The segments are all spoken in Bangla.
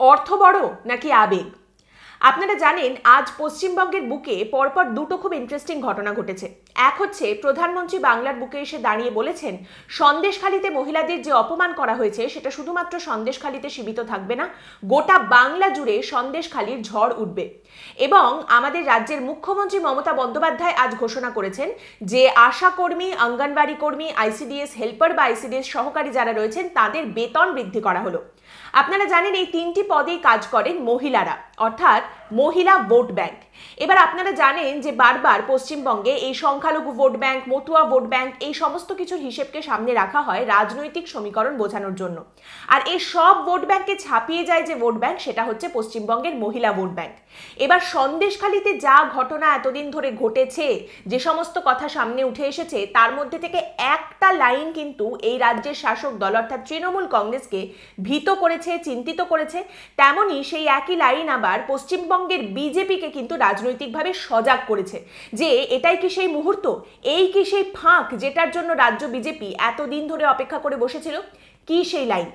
অর্থ বড় নাকি আবেগ? আপনারা জানেন আজ পশ্চিমবঙ্গের বুকে পরপর দুটো খুব ইন্টারেস্টিং ঘটনা ঘটেছে। এক হচ্ছে প্রধানমন্ত্রী বাংলার বুকে এসে দাঁড়িয়ে বলেছেন সন্দেশখালিতে মহিলাদের যে অপমান করা হয়েছে সেটা শুধুমাত্র সন্দেশখালিতে সীমিত থাকবে না, গোটা বাংলা জুড়ে সন্দেশখালির ঝড় উঠবে। এবং আমাদের রাজ্যের মুখ্যমন্ত্রী মমতা বন্দ্যোপাধ্যায় আজ ঘোষণা করেছেন যে আশা কর্মী, অঙ্গনবাড়ি কর্মী, আইসিডিএস হেল্পার বা আইসিডিএস সহকারী যারা রয়েছেন তাদের বেতন বৃদ্ধি করা হলো। আপনারা জানেন এই তিনটি পদেই কাজ করেন মহিলারা, অর্থাৎ মহিলা ভোট ব্যাংক। এবার আপনারা জানেন যে বারবার পশ্চিমবঙ্গে এই সংখ্যালঘু vote bank, Matua vote bank, এই সমস্ত কিছুর হিসেবকে সামনে রাখা হয় রাজনৈতিক সমীকরণ বোঝানোর জন্য। আর এই সব ভোট ব্যাংকে ছাপিয়ে যায় যে ভোট ব্যাংক, সেটা হচ্ছে পশ্চিমবঙ্গের মহিলা ভোট ব্যাংক। এবার সন্দেশখালিতে যা ঘটনা এতদিন ধরে ঘটেছে, যে সমস্ত কথা সামনে উঠে এসেছে, তার মধ্যে থেকে একটা লাইন কিন্তু এই রাজ্যের শাসক দল অর্থাৎ তৃণমূল কংগ্রেসকে ভীত করেছে, চিন্তিত করেছে। তেমনই সেই একই লাইন আবার পশ্চিমবঙ্গের বিজেপিকে কিন্তু রাজনৈতিকভাবে সজাগ করেছে যে এটাই কি সেই মুহূর্ত, এই কি সেই ফাঁক যেটার জন্য রাজ্য বিজেপি এতদিন ধরে অপেক্ষা করে বসেছিল। কি সেই লাইন?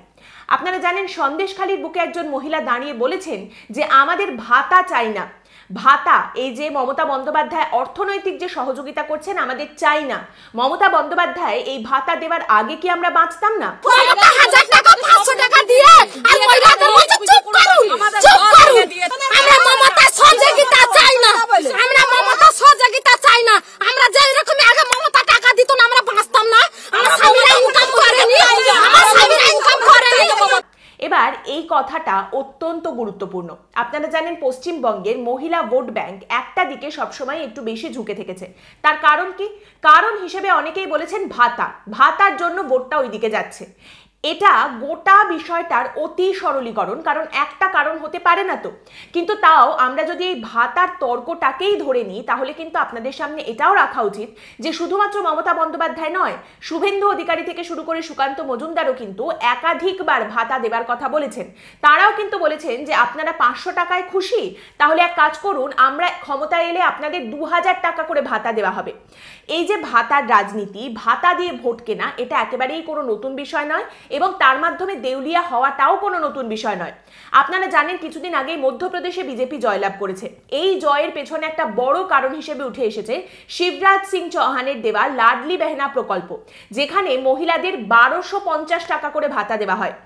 আপনারা জানেন সন্দেশখালির বুকে একজন মহিলা দাঁড়িয়ে বলেছেন যে আমাদের ভাতা চাই না, ভাতা, এই যে মমতা বন্দ্যোপাধ্যায় অর্থনৈতিক যে সহযোগিতা করছেন আমাদের চাই না। মমতা বন্দ্যোপাধ্যায় এই ভাতা দেওয়ার আগে কি আমরা বাঁচতাম না? এবার এই কথাটা অত্যন্ত গুরুত্বপূর্ণ। আপনারা জানেন পশ্চিমবঙ্গের মহিলা ভোট ব্যাংক একটা দিকে সবসময় একটু বেশি ঝুঁকে থেকেছে। তার কারণ কি? কারণ হিসেবে অনেকেই বলেছেন ভাতার জন্য ভোটটা ওইদিকে যাচ্ছে। এটা গোটা বিষয়টার অতি সরলীকরণ, কারণ একটা কারণ হতে পারে না তো। কিন্তু তাও আমরা যদি এই ভাতার তর্কটাকেই ধরে নিই তাহলে কিন্তু আপনাদের সামনে এটাও রাখা উচিত যে শুধুমাত্র মমতা বন্দ্যোপাধ্যায় নয়, শুভেন্দু অধিকারী থেকে শুরু করে সুকান্ত মজুমদারও কিন্তু একাধিকবার ভাতা দেবার কথা বলেছেন। তারাও কিন্তু বলেছেন যে আপনারা 500 টাকায় খুশি, তাহলে এক কাজ করুন, আমরা ক্ষমতায় এলে আপনাদের 2000 টাকা করে ভাতা দেওয়া হবে। এই যে ভাতার রাজনীতি, ভাতা দিয়ে ভোট কেনা, এটা একেবারেই কোনো নতুন বিষয় নয় এবং তার মাধ্যমে দেউলিয়া হওয়াটাও কোনো নতুন বিষয় নয়। আপনারা জানেন কিছুদিন আগে মধ্যপ্রদেশে বিজেপি জয়লাভ করেছে। এই জয়ের পেছনে একটা বড় কারণ হিসেবে উঠে এসেছে শিবরাজ সিং চৌহানের দেওয়া লাডলি বেহনা প্রকল্প, যেখানে মহিলাদের 1250 টাকা করে ভাতা দেওয়া হয়।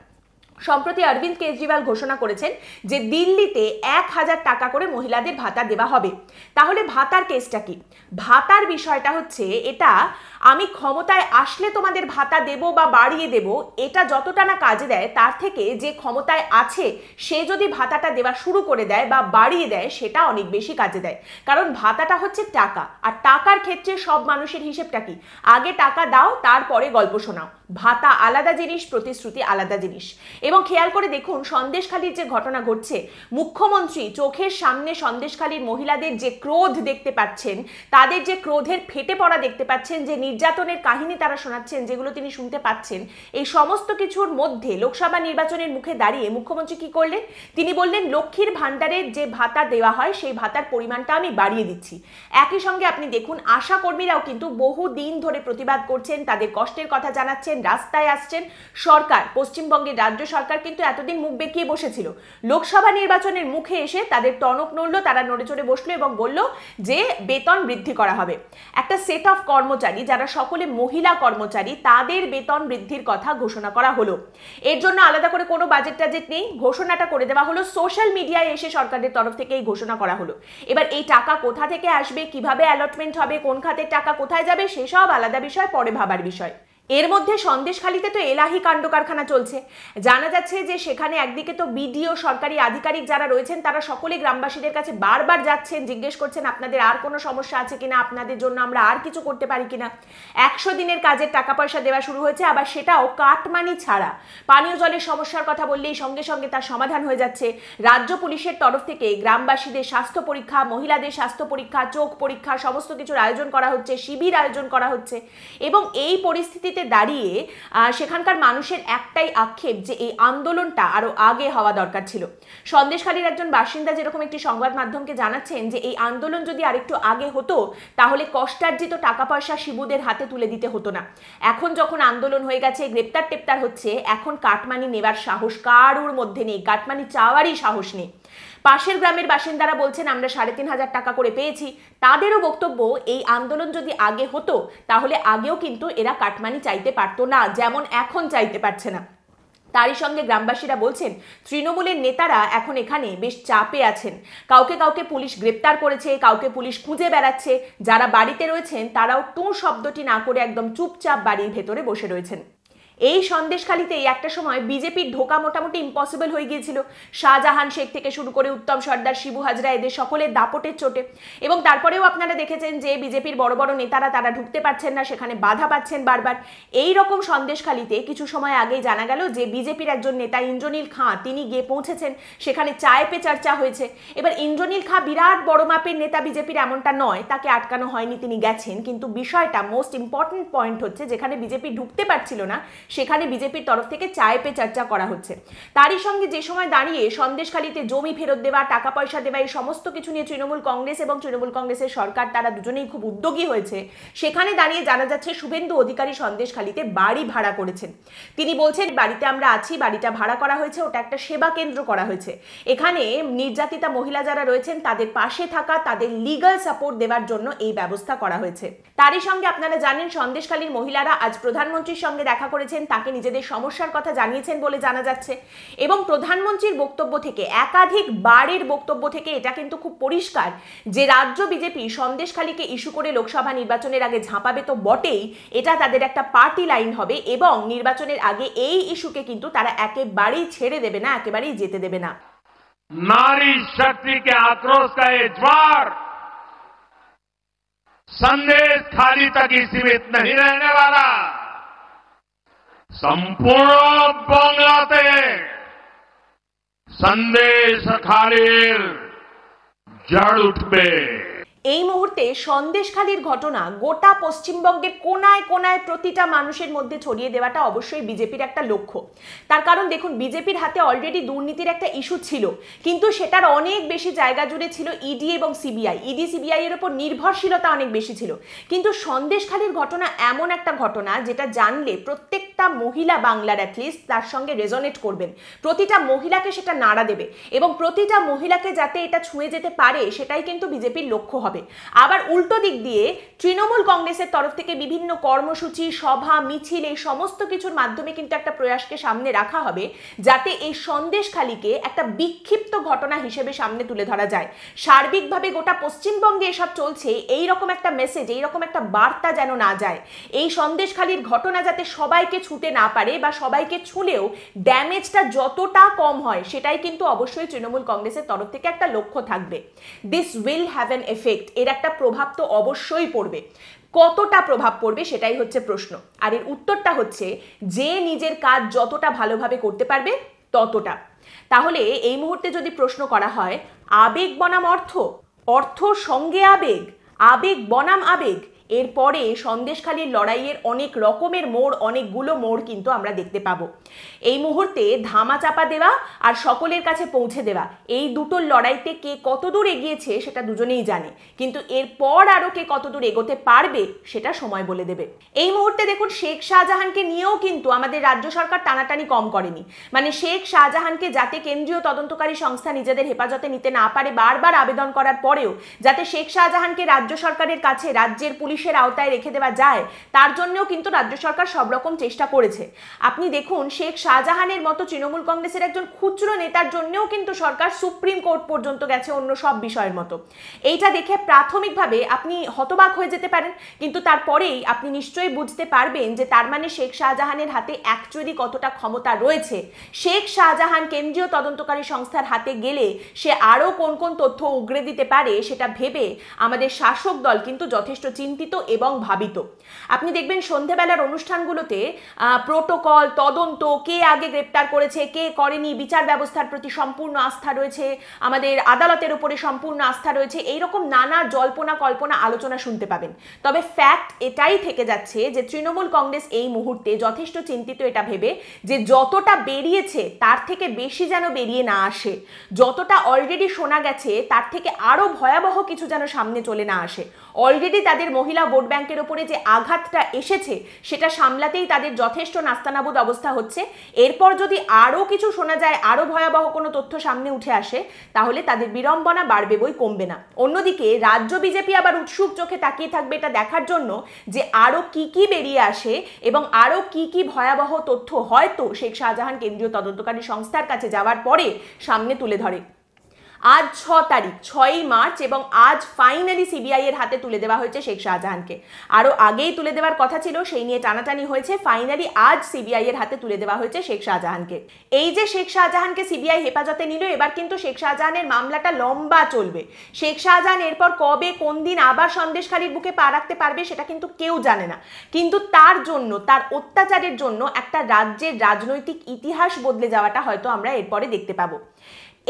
সম্প্রতি অরবিন্দ কেজরিওয়াল ঘোষণা করেছেন যে দিল্লিতে 1000 টাকা করে মহিলাদের ভাতা দেওয়া হবে। তাহলে ভাতার কেসটা কি? ভাতার বিষয়টা হচ্ছে এটা আমি ক্ষমতায় আসলে তোমাদের ভাতা দেব বা বাড়িয়ে দেব, এটা যতটা না কাজে দেয় তার থেকে যে ক্ষমতায় আছে সে যদি ভাতাটা দেওয়া শুরু করে দেয় বা বাড়িয়ে দেয় সেটা অনেক বেশি কাজে দেয়। কারণ ভাতাটা হচ্ছে টাকা, আর টাকার ক্ষেত্রে সব মানুষের হিসেবটা কি? আগে টাকা দাও, তারপরে গল্প শোনাও। ভাতা আলাদা জিনিস, প্রতিশ্রুতি আলাদা জিনিস। এবং খেয়াল করে দেখুন সন্দেশখালির যে ঘটনা ঘটছে, মুখ্যমন্ত্রী চোখের সামনে সন্দেশখালির মহিলাদের যে ক্রোধ দেখতে পাচ্ছেন, তাদের যে ক্রোধের ফেটে পড়া দেখতে পাচ্ছেন, যে নির্যাতনের কাহিনী তারা শোনাচ্ছেন, যেগুলো তিনি শুনতে পাচ্ছেন, এই সমস্ত কিছুর মধ্যে লোকসভা নির্বাচনের মুখে দাঁড়িয়ে মুখ্যমন্ত্রী কি করলেন? তিনি বললেন লক্ষ্মীর ভান্ডারের যে ভাতা দেওয়া হয় সেই ভাতার পরিমাণটা আমি বাড়িয়ে দিচ্ছি। একই সঙ্গে আপনি দেখুন আশা কর্মীরাও কিন্তু বহু দিন ধরে প্রতিবাদ করছেন, তাদের কষ্টের কথা জানাচ্ছেন, রাস্তায় আসছেন। সরকার, পশ্চিমবঙ্গের রাজ্য সরকার কিন্তু এতদিন মুখ বেঁকিয়ে বসেছিল। লোকসভা নির্বাচনের মুখে এসে তাদের টনক নড়ল, তারা নড়ে চড়ে বসলো এবং বলল যে বেতন বৃদ্ধি করা হবে। একটা সেট অফ কর্মচারী যারা সকলে মহিলা কর্মচারী, তাদের বেতন বৃদ্ধির কথা ঘোষণা করা হলো। এর জন্য আলাদা করে কোনো বাজেট টাজেট নেই, ঘোষণাটা করে দেওয়া হলো, সোশ্যাল মিডিয়ায় এসে সরকারের তরফ থেকে এই ঘোষণা করা হলো। এবার এই টাকা কোথা থেকে আসবে, কিভাবে অ্যালটমেন্ট হবে, কোন খাতের টাকা কোথায় যাবে, সেসব আলাদা বিষয়, পরে ভাবার বিষয়। এর মধ্যে সন্দেশখালিতে তো এলাহি কাণ্ড কারখানা চলছে। জানা যাচ্ছে যে সেখানে একদিকে তো বিডিও, সরকারি আধিকারিক যারা রয়েছেন তারা সকলে গ্রামবাসীদের কাছে বারবার যাচ্ছেন, জিজ্ঞেস করছেন আপনাদের আর কোনো সমস্যা আছে কিনা, আপনাদের জন্য আমরা আর কিছু করতে পারি কিনা। 100 দিনের কাজের টাকা পয়সা দেওয়া শুরু হয়েছে, আবার সেটাও কাটমানি ছাড়া। পানীয় জলের সমস্যার কথা বললেই সঙ্গে সঙ্গে তার সমাধান হয়ে যাচ্ছে। রাজ্য পুলিশের তরফ থেকে গ্রামবাসীদের স্বাস্থ্য পরীক্ষা, মহিলাদের স্বাস্থ্য পরীক্ষা, চোখ পরীক্ষা, সমস্ত কিছুর আয়োজন করা হচ্ছে, শিবির আয়োজন করা হচ্ছে। এবং এই পরিস্থিতিতে পরিস্থিতিতে দাঁড়িয়ে সেখানকার মানুষের একটাই আক্ষেপ যে এই আন্দোলনটা আরো আগে হওয়া দরকার ছিল। সন্দেশখালীর একজন বাসিন্দা যেরকম একটি সংবাদ মাধ্যমকে জানাচ্ছেন যে এই আন্দোলন যদি আরেকটু আগে হতো তাহলে কষ্টার্জিত টাকা পয়সা শিবুদের হাতে তুলে দিতে হতো না। এখন যখন আন্দোলন হয়ে গেছে, গ্রেপ্তার টেপ্তার হচ্ছে, এখন কাটমানি নেবার সাহস কারুর মধ্যে নেই, কাটমানি চাওয়ারই সাহস নেই। পাশের গ্রামের বাসিন্দারা বলছেন আমরা 3,500 টাকা করে পেয়েছি। তাদেরও বক্তব্য এই আন্দোলন যদি আগে হতো তাহলে আগেও কিন্তু এরা কাটমানি চাইতে পারতো না, যেমন এখন চাইতে পারছে না। তারই সঙ্গে গ্রামবাসীরা বলছেন তৃণমূলের নেতারা এখন এখানে বেশ চাপে আছেন। কাউকে কাউকে পুলিশ গ্রেপ্তার করেছে, কাউকে পুলিশ খুঁজে বেড়াচ্ছে। যারা বাড়িতে রয়েছেন তারাও টু শব্দটি না করে একদম চুপচাপ বাড়ির ভেতরে বসে রয়েছেন। এই সন্দেশখালীতে একটা সময় বিজেপির ঢোকা মোটামুটি ইম্পসিবল হয়ে গিয়েছিল। শাহজাহান শেখ থেকে শুরু করে উত্তম সর্দার, শিবু হাজরা, এদের সকলের দাপটের চোটে। এবং তারপরেও আপনারা দেখেছেন যে বিজেপির বড় বড় নেতারা তারা ঢুকতে পারছেন না, সেখানে বাধা পাচ্ছেন বারবার। এই রকম সন্দেশখালীতে কিছু সময় আগেই জানা গেল যে বিজেপির একজন নেতা ইন্দ্রনীল খাঁ তিনি গিয়ে পৌঁছেছেন, সেখানে চায় পে চর্চা হয়েছে। এবার ইন্দ্রনীল খাঁ বিরাট বড় মাপের নেতা বিজেপির এমনটা নয়, তাকে আটকানো হয়নি, তিনি গেছেন। কিন্তু বিষয়টা মোস্ট ইম্পর্টেন্ট পয়েন্ট হচ্ছে যেখানে বিজেপি ঢুকতে পারছিল না সেখানে বিজেপির তরফ থেকে চায় পে চর্চা করা হচ্ছে। তারই সঙ্গে যে সময় দাঁড়িয়ে সন্দেশখালীতে জমি ফেরত দেওয়া, টাকা পয়সা দেওয়া, এই সমস্ত কিছু নিয়ে তৃণমূল কংগ্রেস এবং তৃণমূল কংগ্রেসের সরকার তারা দুজনেই খুব উদ্যোগী হয়েছে, সেখানে দাঁড়িয়ে জানা যাচ্ছে শুভেন্দু অধিকারী সন্দেশখালীতে বাড়ি ভাড়া করেছেন। তিনি বলছেন বাড়িতে আমরা আছি, বাড়িটা ভাড়া করা হয়েছে, ওটা একটা সেবা কেন্দ্র করা হয়েছে। এখানে নির্যাতিতা মহিলা যারা রয়েছেন তাদের পাশে থাকা, তাদের লিগ্যাল সাপোর্ট দেওয়ার জন্য এই ব্যবস্থা করা হয়েছে। তারই সঙ্গে আপনারা জানেন সন্দেশখালীর মহিলারা আজ প্রধানমন্ত্রীর সঙ্গে দেখা করেছেন, তাকে নিজেদের সমস্যার কথা জানিয়েছেন বলে জানা যাচ্ছে। এবং প্রধানমন্ত্রীর বক্তব্য থেকে, একাধিক বারের বক্তব্য থেকে এটা কিন্তু খুব পরিষ্কার যে রাজ্য বিজেপি সন্দেশখালীকে ইস্যু করে লোকসভা নির্বাচনের আগে ঝাঁপাবে তো বটেই, এটা তাদের একটা পার্টি লাইন হবে এবং নির্বাচনের আগে এই ইস্যুকে কিন্তু তারা একেবারেই ছেড়ে দেবে না, একেবারেই যেতে দেবে না। नारी शक्ति के आक्रोश का ये ज्वार संदेश खाली तक ही सीमित नहीं रहने वाला, संपूर्ण बांग्लाते संदेश खालीर जड़ उठबे। এই মুহূর্তে সন্দেশখালীর ঘটনা গোটা পশ্চিমবঙ্গের কোনায় কোনায় প্রতিটা মানুষের মধ্যে ছড়িয়ে দেওয়াটা অবশ্যই বিজেপির একটা লক্ষ্য। তার কারণ দেখুন বিজেপির হাতে অলরেডি দুর্নীতির একটা ইস্যু ছিল, কিন্তু সেটার অনেক বেশি জায়গা জুড়ে ছিল ইডি এবং সিবিআই। ইডি সিবিআই এর উপর নির্ভরশীলতা অনেক বেশি ছিল। কিন্তু সন্দেশখালীর ঘটনা এমন একটা ঘটনা যেটা জানলে প্রত্যেকটা মহিলা বাংলার অ্যাটলিস্ট তার সঙ্গে রেজনেট করবেন, প্রতিটা মহিলাকে সেটা নাড়া দেবে এবং প্রতিটা মহিলাকে যাতে এটা ছুঁয়ে যেতে পারে সেটাই কিন্তু বিজেপির লক্ষ্য হবে। আবার উল্টো দিক দিয়ে তৃণমূল কংগ্রেসের তরফ থেকে বিভিন্ন কর্মসূচি, সভা, মিছিল, এই সমস্ত কিছুর মাধ্যমে কিন্তু একটা প্রয়াসকে সামনে রাখা হবে যাতে এই সন্দেশখালীকে একটা বিক্ষিপ্ত ঘটনা হিসেবে সামনে তুলে ধরা যায়। সার্বিকভাবে গোটা পশ্চিমবঙ্গে এসব চলছে, এই রকম একটা মেসেজ, এই রকম একটা বার্তা যেন না যায়। এই সন্দেশখালীর ঘটনা যাতে সবাইকে ছুঁতে না পারে বা সবাইকে ছুঁলেও ড্যামেজটা যতটা কম হয় সেটাই কিন্তু অবশ্যই তৃণমূল কংগ্রেসের তরফ থেকে একটা লক্ষ্য থাকবে। This will have an effect, এর একটা প্রভাব তো অবশ্যই পড়বে। কতটা প্রভাব পড়বে সেটাই হচ্ছে প্রশ্ন। আর এর উত্তরটা হচ্ছে যে নিজের কাজ যতটা ভালোভাবে করতে পারবে ততটা। তাহলে এই মুহূর্তে যদি প্রশ্ন করা হয় আবেগ বনাম অর্থ, অর্থ সঙ্গে আবেগ, আবেগ বনাম আবেগ, এরপরে সন্দেশখালীর লড়াইয়ের অনেক রকমের মোড়, অনেকগুলো মোড় কিন্তু আমরা দেখতে পাবো। এই মুহূর্তে ধামা চাপা দেওয়া আর সকলের কাছে পৌঁছে দেওয়া, এই দুটোর লড়াইতে কে কতদূর এগিয়েছে সেটা দুজনেই জানে, কিন্তু এরপর আরো কে কতদূর এগোতে পারবে সেটা সময় বলে দেবে। এই মুহূর্তে দেখুন শেখ শাহজাহানকে নিয়েও কিন্তু আমাদের রাজ্য সরকার টানাটানি কম করেনি। মানে শেখ শাহজাহানকে যাতে কেন্দ্রীয় তদন্তকারী সংস্থা নিজেদের হেফাজতে নিতে না পারে বারবার আবেদন করার পরেও যাতে শেখ শাহজাহানকে রাজ্য সরকারের কাছে, রাজ্যের পুলিশের আওতায় রেখে দেওয়া যায়, তার জন্যও কিন্তু রাজ্য সরকার সব রকম চেষ্টা করেছে। আপনি দেখুন শেখ শাহজাহানের মতো তৃণমূল কংগ্রেসের একজন খুচরো নেতার জন্যও কিন্তু সরকার সুপ্রিম কোর্ট পর্যন্ত গেছে অন্য সব বিষয়ের মতো। এইটা দেখে প্রাথমিকভাবে আপনি হতবাক হয়ে যেতে পারেন, কিন্তু তারপরেই আপনি নিশ্চয়ই বুঝতে পারবেন যে তার মানে শেখ শাহজাহানের হাতে অ্যাকচুয়ালি কতটা ক্ষমতা রয়েছে। শেখ শাহজাহান কেন্দ্রীয় তদন্তকারী সংস্থার হাতে গেলে সে আরও কোন কোন তথ্য উগড়ে দিতে পারে সেটা ভেবে আমাদের শাসক দল কিন্তু যথেষ্ট চিন্তিত চিন্তিত এবং ভাবিত। আপনি দেখবেন সন্ধেবেলার অনুষ্ঠানগুলোতে প্রোটোকল, তদন্ত, কে আগে গ্রেপ্তার করেছে, কে করেনি, বিচার ব্যবস্থার প্রতি সম্পূর্ণ আস্থা রয়েছে, আমাদের আদালতের উপরে সম্পূর্ণ আস্থা রয়েছে, এইরকম নানা জল্পনা কল্পনা আলোচনা শুনতে পাবেন। তবে ফ্যাক্ট এটাই থেকে যাচ্ছে যে তৃণমূল কংগ্রেস এই মুহূর্তে যথেষ্ট চিন্তিত এটা ভেবে যে যতটা বেরিয়েছে তার থেকে বেশি যেন বেরিয়ে না আসে, যতটা অলরেডি শোনা গেছে তার থেকে আরো ভয়াবহ কিছু যেন সামনে চলে না আসে। অলরেডি তাদের মহিলা ভোট ব্যাংকের উপরে যে আঘাতটা এসেছে সেটা সামলাতেই তাদের যথেষ্ট নাস্তানাবুদ অবস্থা হচ্ছে। এরপর যদি আরো কিছু শোনা যায়, আরো ভয়াবহ কোনো তথ্য সামনে উঠে আসে, তাহলে তাদের বিড়ম্বনা বাড়বে বই কমবে না। অন্যদিকে রাজ্য বিজেপি আবার উৎসুক চোখে তাকিয়ে থাকবে এটা দেখার জন্য যে আরো কি কি বেরিয়ে আসে এবং আরো কি কি ভয়াবহ তথ্য হয়তো শেখ শাহজাহান কেন্দ্রীয় তদন্তকারী সংস্থার কাছে যাওয়ার পরে সামনে তুলে ধরে। আজ 6 তারিখ, 6ই মার্চ, এবং আজ ফাইনালি সিবিআই এর হাতে তুলে দেওয়া হয়েছে শেখ শাহজাহানকে। আরো আগেই তুলে দেওয়ার কথা ছিল, সেই নিয়ে টানাটানি হয়েছে, ফাইনালি আজ সিবিআই এর হাতে তুলে দেওয়া হয়েছে শেখ শাহজাহানকে। এই যে শেখ শাহজাহানকে সিবিআই হেফাজতে নিল, এবার কিন্তু শেখ শাহজাহানের মামলাটা লম্বা চলবে। শেখ শাহজাহান এরপর কবে কোন দিন আবার সন্দেশখালীর বুকে পা রাখতে পারবে সেটা কিন্তু কেউ জানে না, কিন্তু তার জন্য, তার অত্যাচারের জন্য একটা রাজ্যের রাজনৈতিক ইতিহাস বদলে যাওয়াটা হয়তো আমরা এরপরে দেখতে পাবো।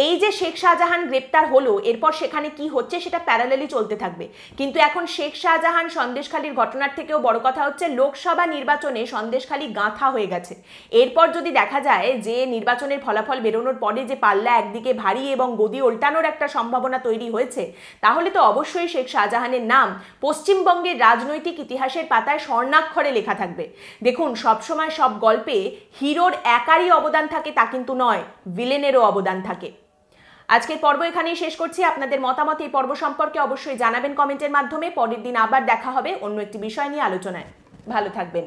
এই যে শেখ শাহজাহান গ্রেপ্তার হলো, এরপর সেখানে কি হচ্ছে সেটা প্যারালালি চলতে থাকবে, কিন্তু এখন শেখ শাহজাহান সন্দেশখালীর ঘটনার থেকেও বড় কথা হচ্ছে লোকসভা নির্বাচনে সন্দেশখালী গাঁথা হয়ে গেছে। এরপর যদি দেখা যায় যে নির্বাচনের ফলাফল বেরোনোর পরে যে পাল্লা একদিকে ভারী এবং গদি উল্টানোর একটা সম্ভাবনা তৈরি হয়েছে, তাহলে তো অবশ্যই শেখ শাহজাহানের নাম পশ্চিমবঙ্গের রাজনৈতিক ইতিহাসের পাতায় স্বর্ণাক্ষরে লেখা থাকবে। দেখুন, সবসময় সব গল্পে হিরোর একারই অবদান থাকে তা কিন্তু নয়, ভিলেনেরও অবদান থাকে। আজকের পর্ব এখানেই শেষ করছি। আপনাদের মতামত এই পর্ব সম্পর্কে অবশ্যই জানাবেন কমেন্টের মাধ্যমে। পরের দিন আবার দেখা হবে অন্য একটি বিষয় নিয়ে আলোচনায়। ভালো থাকবেন।